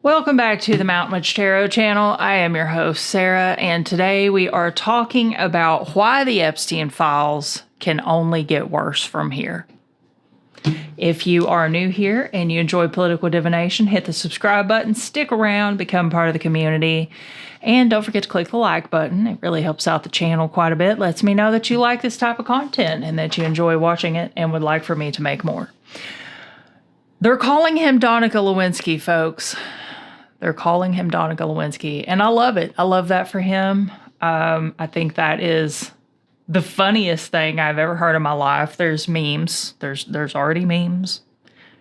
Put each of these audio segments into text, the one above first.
Welcome back to the Mount Much Tarot channel. I am your host, Sarah, and today we are talking about why the Epstein files can only get worse from here. If you are new here and you enjoy political divination, hit the subscribe button, stick around, become part of the community, and don't forget to click the like button. It really helps out the channel quite a bit, lets me know that you like this type of content and that you enjoy watching it and would like for me to make more. They're calling him Donica Lewinsky, folks. They're calling him Donica Lewinsky, and I love it. I love that for him. I think that is the funniest thing I've ever heard in my life. There's memes. There's already memes.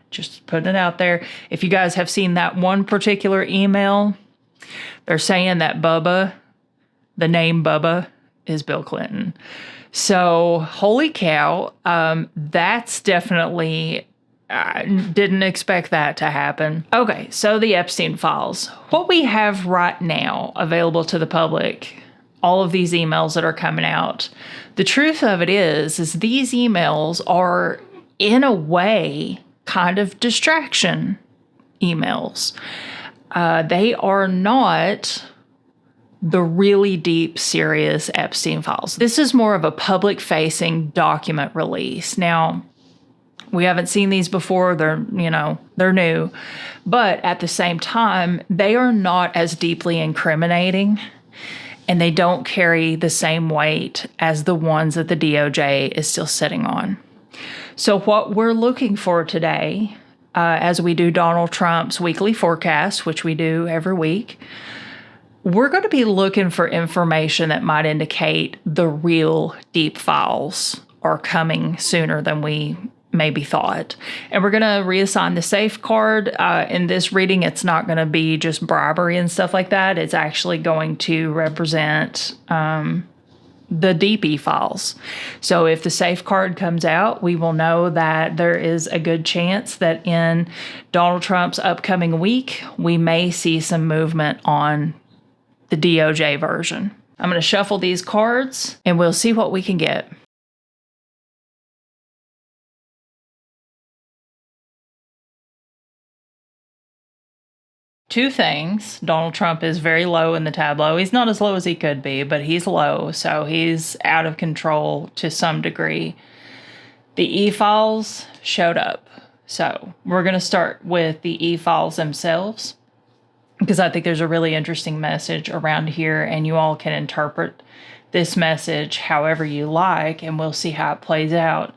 Just putting it out there. If you guys have seen that one particular email, they're saying that Bubba, the name Bubba, is Bill Clinton. So, holy cow, that's definitely... I didn't expect that to happen. Okay, so the Epstein files. What we have right now available to the public, all of these emails that are coming out, the truth of it is these emails are, in a way, kind of distraction emails. They are not the really deep, serious Epstein files. This is more of a public-facing document release. Now, we haven't seen these before. They're new. But at the same time, they are not as deeply incriminating, and they don't carry the same weight as the ones that the DOJ is still sitting on. So what we're looking for today, as we do Donald Trump's weekly forecast, which we do every week, we're going to be looking for information that might indicate the real deep files are coming sooner than we maybe thought. And we're going to reassign the safe card. In this reading, it's not going to be just bribery and stuff like that. It's actually going to represent the DP files. So if the safe card comes out, we will know that there is a good chance that in Donald Trump's upcoming week, we may see some movement on the DOJ version. I'm going to shuffle these cards and we'll see what we can get. Two things. Donald Trump is very low in the tableau. He's not as low as he could be, but he's low, so he's out of control to some degree. The E-files showed up. So we're going to start with the E-files themselves, because I think there's a really interesting message around here, and you all can interpret this message however you like, and we'll see how it plays out.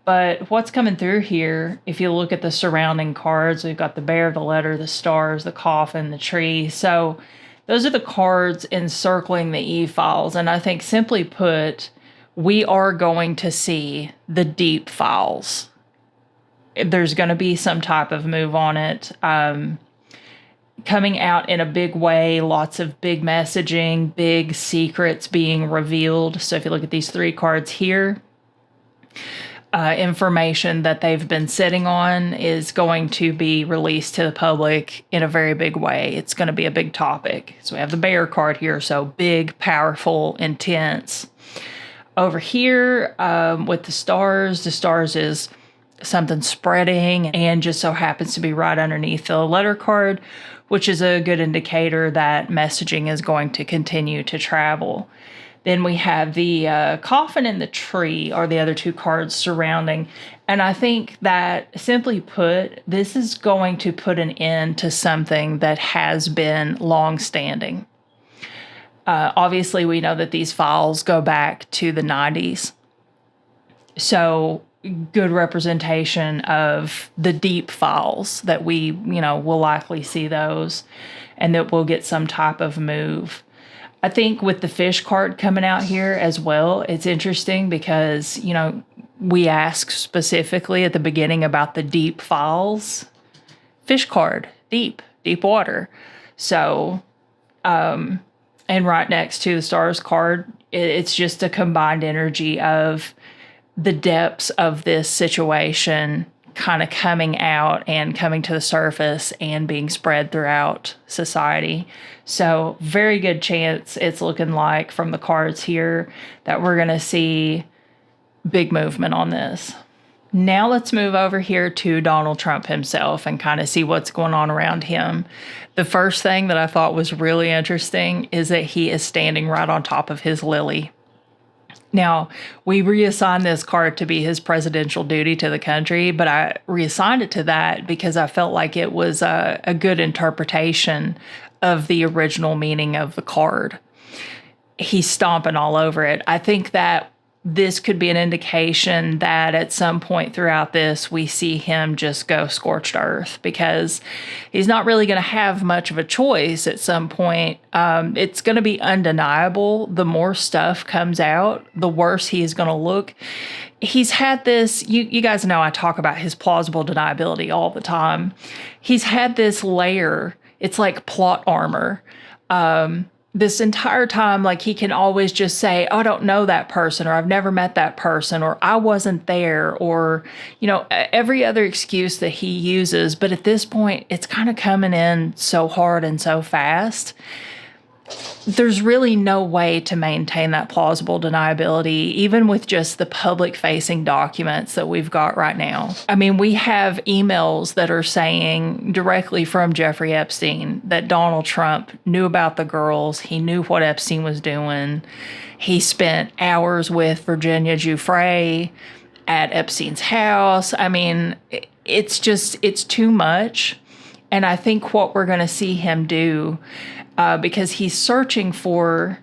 But what's coming through here, if you look at the surrounding cards, we've got the bear, the letter, the stars, the coffin, the tree. So those are the cards encircling the E-files. And I think simply put, we are going to see the deep files. There's going to be some type of move on it. Coming out in a big way, lots of big messaging, big secrets being revealed. So if you look at these three cards here, information that they've been sitting on is going to be released to the public in a very big way. It's going to be a big topic. So we have the bear card here, so big, powerful, intense. Over here with the stars is something spreading and just so happens to be right underneath the letter card, which is a good indicator that messaging is going to continue to travel. Then we have the coffin and the tree are the other two cards surrounding. And I think that, simply put, this is going to put an end to something that has been long-standing. Obviously, we know that these files go back to the 90s. So, good representation of the deep files that we, will likely see those and that we'll get some type of move. I think with the fish card coming out here as well, it's interesting because, we asked specifically at the beginning about the deep files. Fish card, deep water. So, and right next to the stars card, it's just a combined energy of the depths of this situation kind of coming out and coming to the surface and being spread throughout society. So very good chance it's looking like from the cards here that we're going to see big movement on this. Now let's move over here to Donald Trump himself and kind of see what's going on around him. The first thing that I thought was really interesting is that he is standing right on top of his lily. Now, we reassigned this card to be his presidential duty to the country, but I reassigned it to that because I felt like it was a good interpretation of the original meaning of the card. He's stomping all over it. I think that this could be an indication that at some point throughout this, we see him just go scorched earth because he's not really going to have much of a choice at some point. It's going to be undeniable. The more stuff comes out, the worse he is going to look. He's had this, you guys know I talk about his plausible deniability all the time. He's had this layer. It's like plot armor. This entire time, like he can always just say, oh, I don't know that person, or I've never met that person, or I wasn't there, or, every other excuse that he uses. But at this point, it's kind of coming in so hard and so fast. There's really no way to maintain that plausible deniability, even with just the public-facing documents that we've got right now. I mean, we have emails that are saying directly from Jeffrey Epstein that Donald Trump knew about the girls. He knew what Epstein was doing. He spent hours with Virginia Giuffre at Epstein's house. I mean, it's too much. And I think what we're going to see him do, because he's searching for,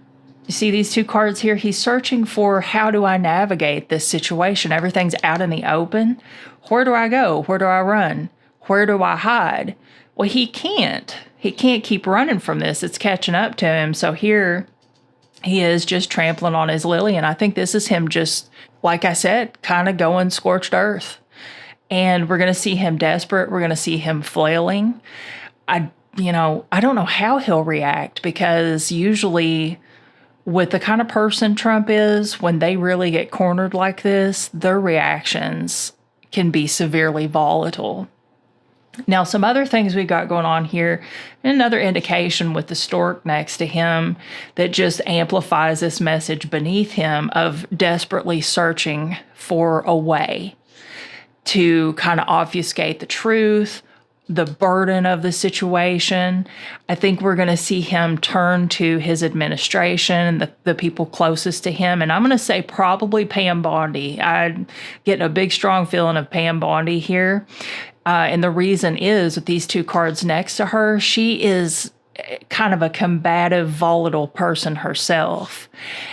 you see these two cards here? He's searching for, how do I navigate this situation? Everything's out in the open. Where do I go? Where do I run? Where do I hide? Well, he can't. He can't keep running from this. It's catching up to him. So here he is just trampling on his lily. And I think this is him just, like I said, kind of going scorched earth. And we're going to see him desperate. We're going to see him flailing. I don't know how he'll react, because usually with the kind of person Trump is, when they really get cornered like this, their reactions can be severely volatile. Now, some other things we've got going on here, another indication with the stork next to him that just amplifies this message beneath him of desperately searching for a way to kind of obfuscate the truth, the burden of the situation. I think we're going to see him turn to his administration, the people closest to him. And I'm going to say probably Pam Bondi. I'm getting a big, strong feeling of Pam Bondi here. And the reason is, with these two cards next to her, she is kind of a combative, volatile person herself.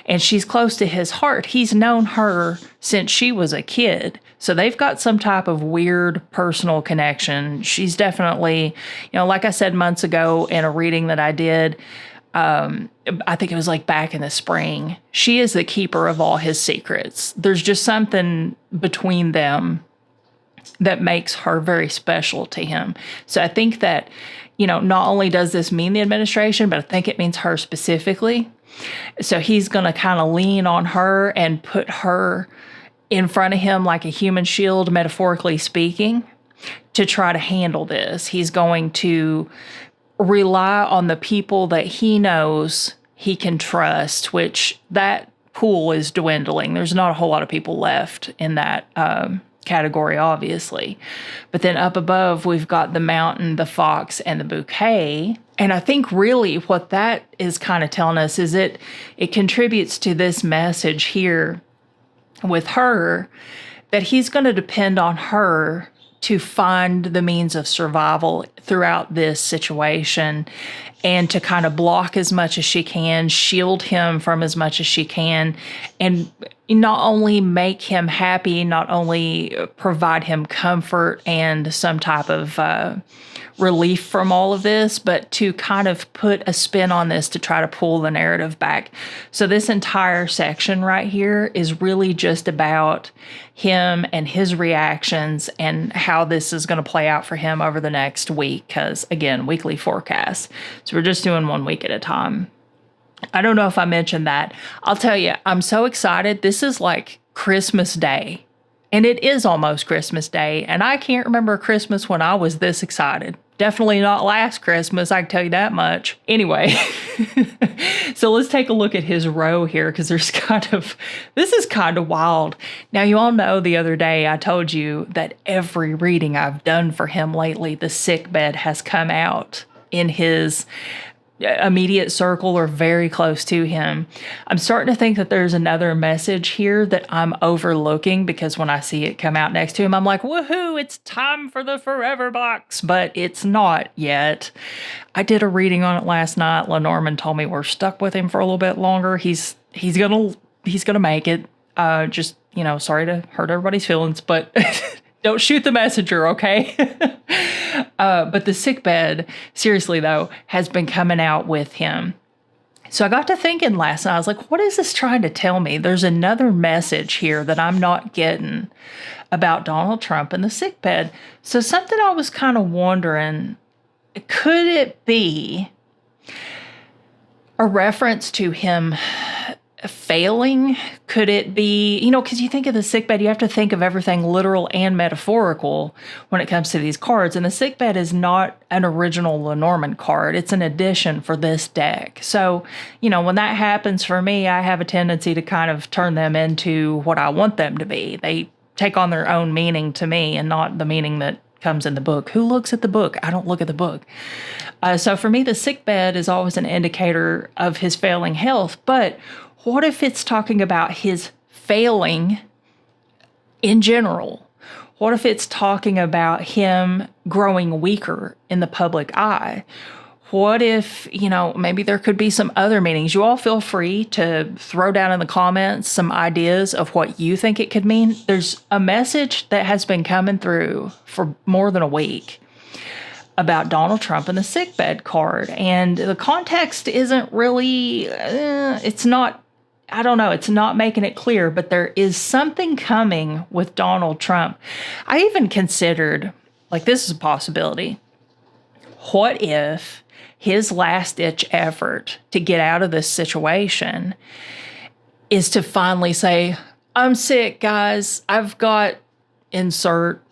And she's close to his heart. He's known her since she was a kid. So they've got some type of weird personal connection. She's definitely, like I said months ago in a reading that I did, I think it was like back in the spring, she is the keeper of all his secrets. There's just something between them that makes her very special to him. So I think that, not only does this mean the administration, but I think it means her specifically. So he's going to kind of lean on her and put her in front of him like a human shield, metaphorically speaking, to try to handle this. He's going to rely on the people that he knows he can trust, which that pool is dwindling. There's not a whole lot of people left in that category, obviously. But then up above, we've got the mountain, the fox, and the bouquet. And I think really what that is kind of telling us is it contributes to this message here with her, that he's going to depend on her to find the means of survival throughout this situation, and to kind of block as much as she can, shield him from as much as she can, and not only make him happy, not only provide him comfort and some type of relief from all of this, but to kind of put a spin on this to try to pull the narrative back. So this entire section right here is really just about him and his reactions and how this is going to play out for him over the next week, because, again, weekly forecasts. So we're just doing 1 week at a time. I don't know if I mentioned that. I'll tell you, I'm so excited. This is like Christmas Day. And it is almost Christmas Day. And I can't remember Christmas when I was this excited. Definitely not last Christmas, I can tell you that much. Anyway, so let's take a look at his row here, because this is kind of wild. Now, you all know the other day I told you that every reading I've done for him lately, the sick bed has come out in his immediate circle or very close to him. I'm starting to think that there's another message here that I'm overlooking, because when I see it come out next to him, I'm like, woohoo, it's time for the forever box, but it's not yet. I did a reading on it last night. Lenormand told me we're stuck with him for a little bit longer. He's gonna make it. Just, sorry to hurt everybody's feelings, but don't shoot the messenger, okay? But the sickbed, seriously though, has been coming out with him. So I got to thinking last night, I was like, what is this trying to tell me? There's another message here that I'm not getting about Donald Trump and the sickbed. So something I was kind of wondering, could it be a reference to him failing? Could it be, because you think of the sickbed, you have to think of everything literal and metaphorical when it comes to these cards. And the sickbed is not an original Lenormand card. It's an addition for this deck. So, when that happens for me, I have a tendency to kind of turn them into what I want them to be. They take on their own meaning to me and not the meaning that comes in the book. Who looks at the book? I don't look at the book. So for me, the sickbed is always an indicator of his failing health. But what if it's talking about his failing in general? What if it's talking about him growing weaker in the public eye? What if, maybe there could be some other meanings? You all feel free to throw down in the comments some ideas of what you think it could mean. There's a message that has been coming through for more than a week about Donald Trump and the sickbed card. And the context isn't really, it's not making it clear, but there is something coming with Donald Trump. I even considered, this is a possibility. What if his last-ditch effort to get out of this situation is to finally say, I'm sick, guys. I've got insert,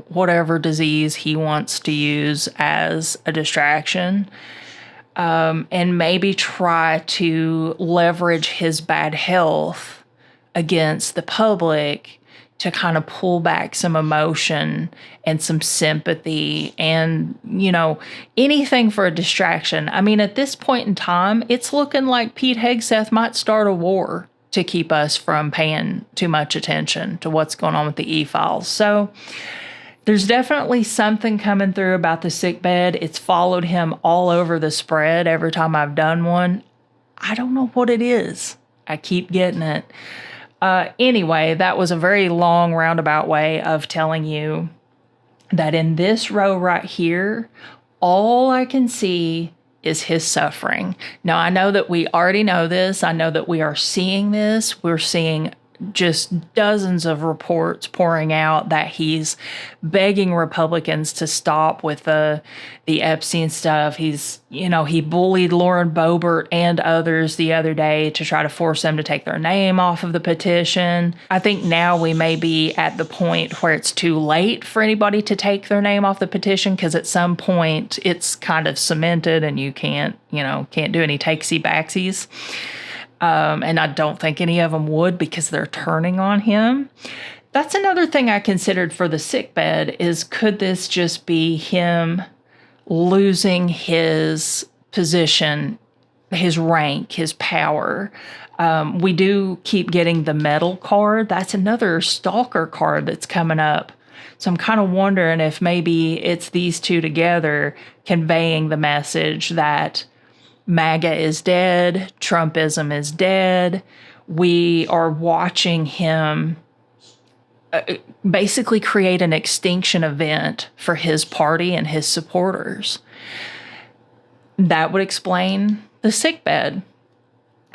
whatever disease he wants to use as a distraction. And maybe try to leverage his bad health against the public to kind of pull back some emotion and some sympathy and, anything for a distraction. I mean, at this point in time, it's looking like Pete Hegseth might start a war to keep us from paying too much attention to what's going on with the e-files. So there's definitely something coming through about the sickbed. It's followed him all over the spread every time I've done one. I don't know what it is. I keep getting it. Anyway, that was a very long roundabout way of telling you that in this row right here, all I can see is his suffering. Now, I know that we already know this. I know that we are seeing this. We're seeing just dozens of reports pouring out that he's begging Republicans to stop with the Epstein stuff. He's, he bullied Lauren Boebert and others the other day to try to force them to take their name off of the petition. I think now we may be at the point where it's too late for anybody to take their name off the petition, because at some point it's kind of cemented and you can't do any takesy-backsies. And I don't think any of them would, because they're turning on him. That's another thing I considered for the sickbed is, could this just be him losing his position, his rank, his power? We do keep getting the medal card. That's another stalker card that's coming up. So I'm kind of wondering if maybe it's these two together conveying the message that MAGA is dead, Trumpism is dead. We are watching him basically create an extinction event for his party and his supporters. That would explain the sickbed.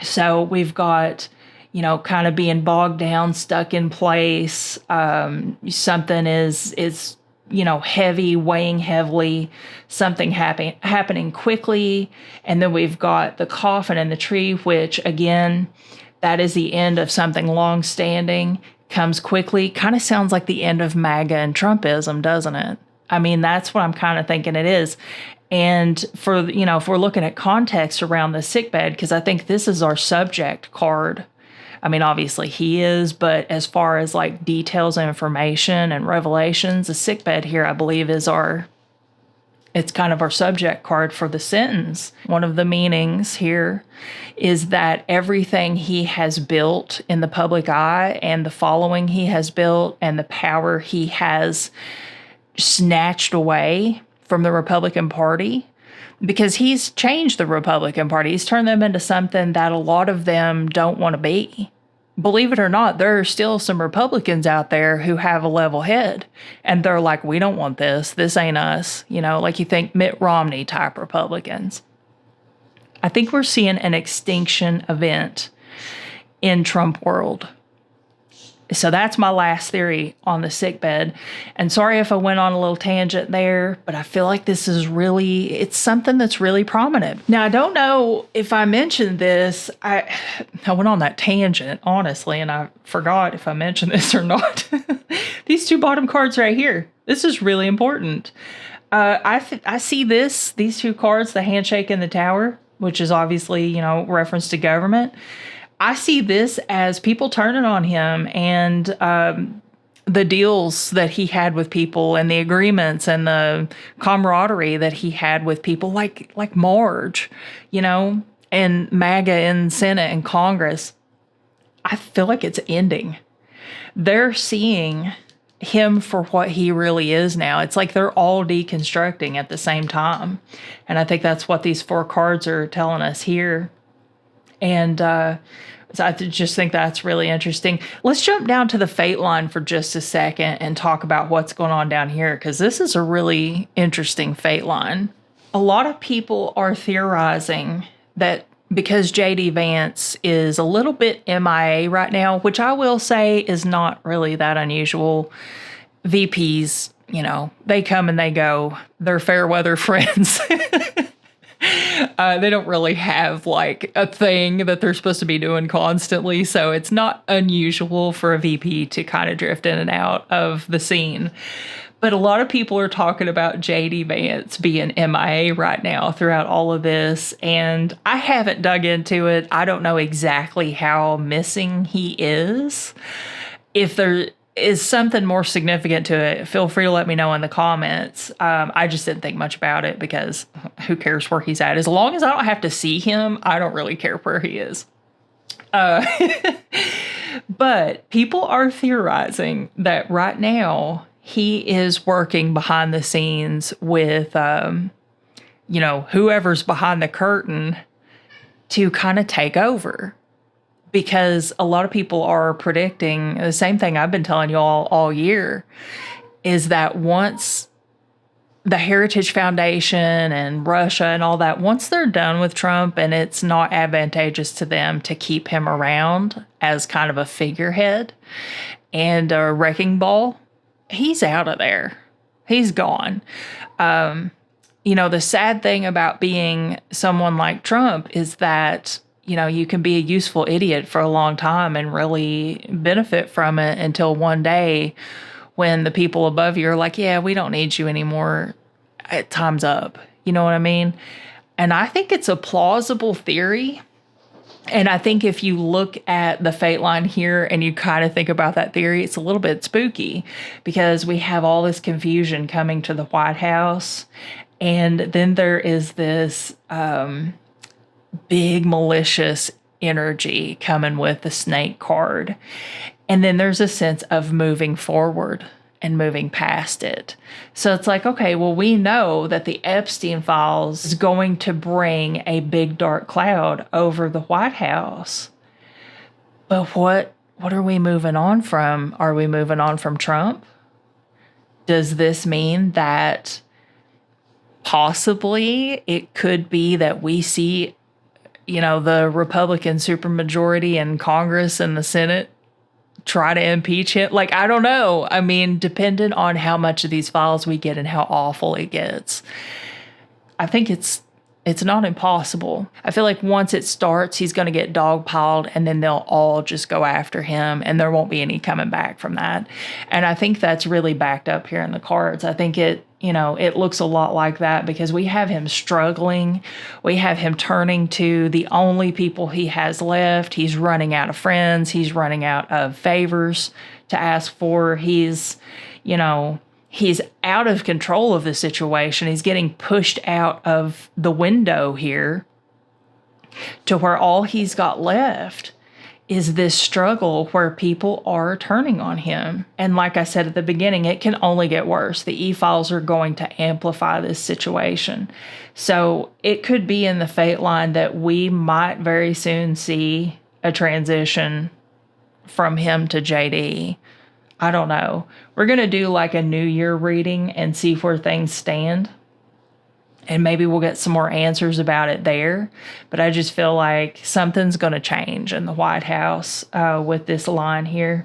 So we've got, kind of being bogged down, stuck in place. Something is heavy, weighing heavily, something happening quickly. And then we've got the coffin and the tree, which again, that is the end of something long-standing, comes quickly. Kind of sounds like the end of MAGA and Trumpism, doesn't it? I mean, that's what I'm kind of thinking it is. And for, if we're looking at context around the sickbed, because I think this is our subject card. I mean, obviously he is, but as far as like details and information and revelations, the sickbed here, I believe, it's kind of our subject card for the sentence. One of the meanings here is that everything he has built in the public eye and the following he has built and the power he has snatched away from the Republican Party, because he's changed the Republican Party. He's turned them into something that a lot of them don't want to be. Believe it or not, there are still some Republicans out there who have a level head, and they're like, we don't want this. This ain't us. Like you think Mitt Romney type Republicans. I think we're seeing an extinction event in Trump world. So that's my last theory on the sickbed. And sorry if I went on a little tangent there, but I feel like this is it's something that's really prominent. Now, I don't know if I mentioned this. I went on that tangent, honestly, and I forgot if I mentioned this or not. These two bottom cards right here. This is really important. I see these two cards, the handshake and the tower, which is obviously, reference to government. I see this as people turning on him and the deals that he had with people and the agreements and the camaraderie that he had with people like Marge, and MAGA in Senate and Congress. I feel like it's ending. They're seeing him for what he really is now. It's like they're all deconstructing at the same time. And I think that's what these four cards are telling us here. And so I just think that's really interesting. Let's jump down to the fate line for just a second and talk about what's going on down here, because this is a really interesting fate line. A lot of people are theorizing that because J.D. Vance is a little bit MIA right now, which I will say is not really that unusual. VPs, they come and they go. They're fair weather friends. They don't really have like a thing that they're supposed to be doing constantly. So it's not unusual for a VP to kind of drift in and out of the scene. But a lot of people are talking about J.D. Vance being MIA right now throughout all of this. And I haven't dug into it. I don't know exactly how missing he is. If there is something more significant to it, feel free to let me know in the comments. I just didn't think much about it because who cares where he's at? As long as I don't have to see him, I don't really care where he is. But people are theorizing that right now he is working behind the scenes with, whoever's behind the curtain to kind of take over. Because a lot of people are predicting the same thing I've been telling you all year, is that once the Heritage Foundation and Russia and all that, once they're done with Trump and it's not advantageous to them to keep him around as kind of a figurehead and a wrecking ball, he's out of there. He's gone. The sad thing about being someone like Trump is that you can be a useful idiot for a long time and really benefit from it until one day when the people above you are like, yeah, we don't need you anymore. Time's up. You know what I mean? And I think it's a plausible theory. And I think if you look at the fate line here and you kind of think about that theory, it's a little bit spooky because we have all this confusion coming to the White House. And then there is this big malicious energy coming with the snake card. And then there's a sense of moving forward and moving past it. So it's like, okay, well, we know that the Epstein files is going to bring a big dark cloud over the White House. But what are we moving on from? Are we moving on from Trump? Does this mean that possibly it could be that we see the Republican supermajority in Congress and the Senate try to impeach him? Like, I don't know. I mean, depending on how much of these files we get and how awful it gets, I think it's not impossible. I feel like once it starts, he's going to get dogpiled and then they'll all just go after him and there won't be any coming back from that. And I think that's really backed up here in the cards. I think it, it looks a lot like that because we have him struggling. We have him turning to the only people he has left. He's running out of friends. He's running out of favors to ask for. He's out of control of the situation. He's getting pushed out of the window here to where all he's got left is this struggle where people are turning on him. And like I said at the beginning, it can only get worse. The e-files are going to amplify this situation. So it could be in the fate line that we might very soon see a transition from him to JD. I don't know. We're going to do like a New Year reading and see where things stand. And maybe we'll get some more answers about it there. But I just feel like something's going to change in the White House with this line here.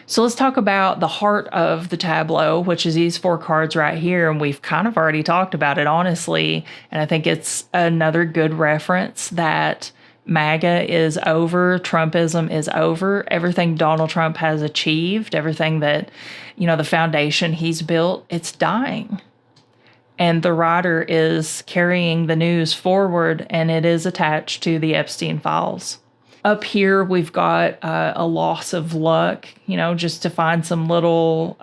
So let's talk about the heart of the tableau, which is these 4 cards right here. And we've kind of already talked about it, honestly. And I think it's another good reference that MAGA is over. Trumpism is over. Everything Donald Trump has achieved, everything that, the foundation he's built, it's dying. And the writer is carrying the news forward, and it is attached to the Epstein files. Up here, we've got a loss of luck, just to find some little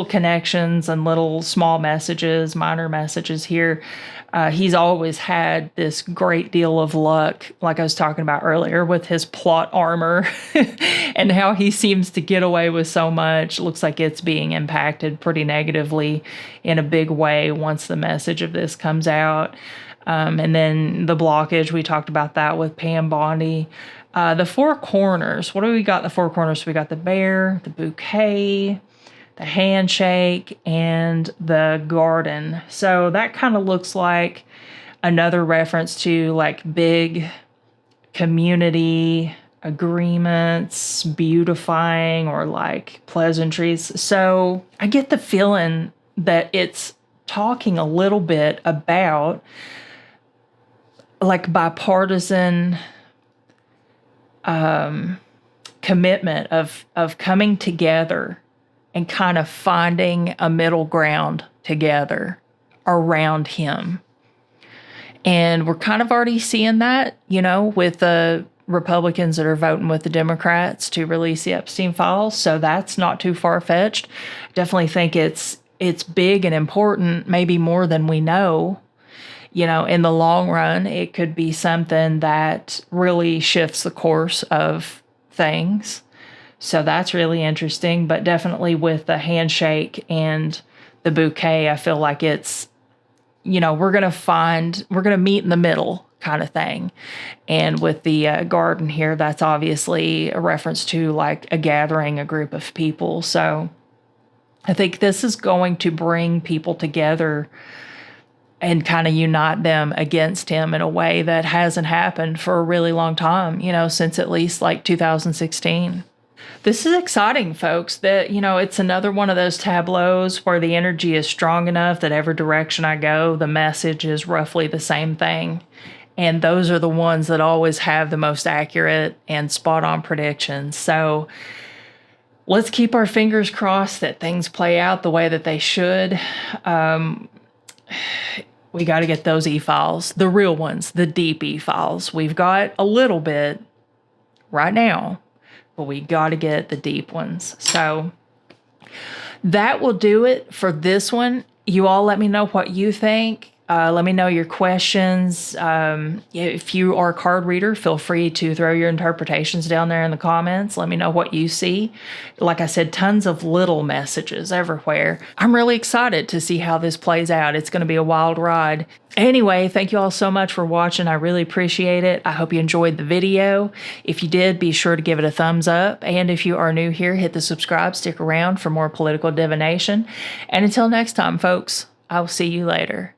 connections and little small messages, minor messages here. He's always had this great deal of luck, like I was talking about earlier, with his plot armor and how he seems to get away with so much. Looks like it's being impacted pretty negatively in a big way once the message of this comes out. And then the blockage, we talked about that with Pam Bondi. The 4 corners, what do we got in the 4 corners? We got the bear, the bouquet, the handshake, and the garden. So that kind of looks like another reference to like big community agreements, beautifying, or like pleasantries. So I get the feeling that it's talking a little bit about like bipartisan commitment of coming together and kind of finding a middle ground together around him. And we're kind of already seeing that, with the Republicans that are voting with the Democrats to release the Epstein files. So that's not too far-fetched. Definitely think it's big and important, maybe more than we know. In the long run, it could be something that really shifts the course of things. So that's really interesting, but definitely with the handshake and the bouquet, I feel like it's, we're going to meet in the middle kind of thing. And with the garden here, that's obviously a reference to like a gathering, a group of people. So I think this is going to bring people together and kind of unite them against him in a way that hasn't happened for a really long time, since at least like 2016. This is exciting, folks, that, it's another one of those tableaus where the energy is strong enough that every direction I go, the message is roughly the same thing. And those are the ones that always have the most accurate and spot-on predictions. So let's keep our fingers crossed that things play out the way that they should. We got to get those e-files, the real ones, the deep e-files. We've got a little bit right now, but we got to get the deep ones. So that will do it for this one. You all let me know what you think. Let me know your questions. If you are a card reader, feel free to throw your interpretations down there in the comments. Let me know what you see. Like I said, tons of little messages everywhere. I'm really excited to see how this plays out. It's going to be a wild ride. Anyway, thank you all so much for watching. I really appreciate it. I hope you enjoyed the video. If you did, be sure to give it a thumbs up. And if you are new here, hit the subscribe, stick around for more political divination. And until next time, folks, I'll see you later.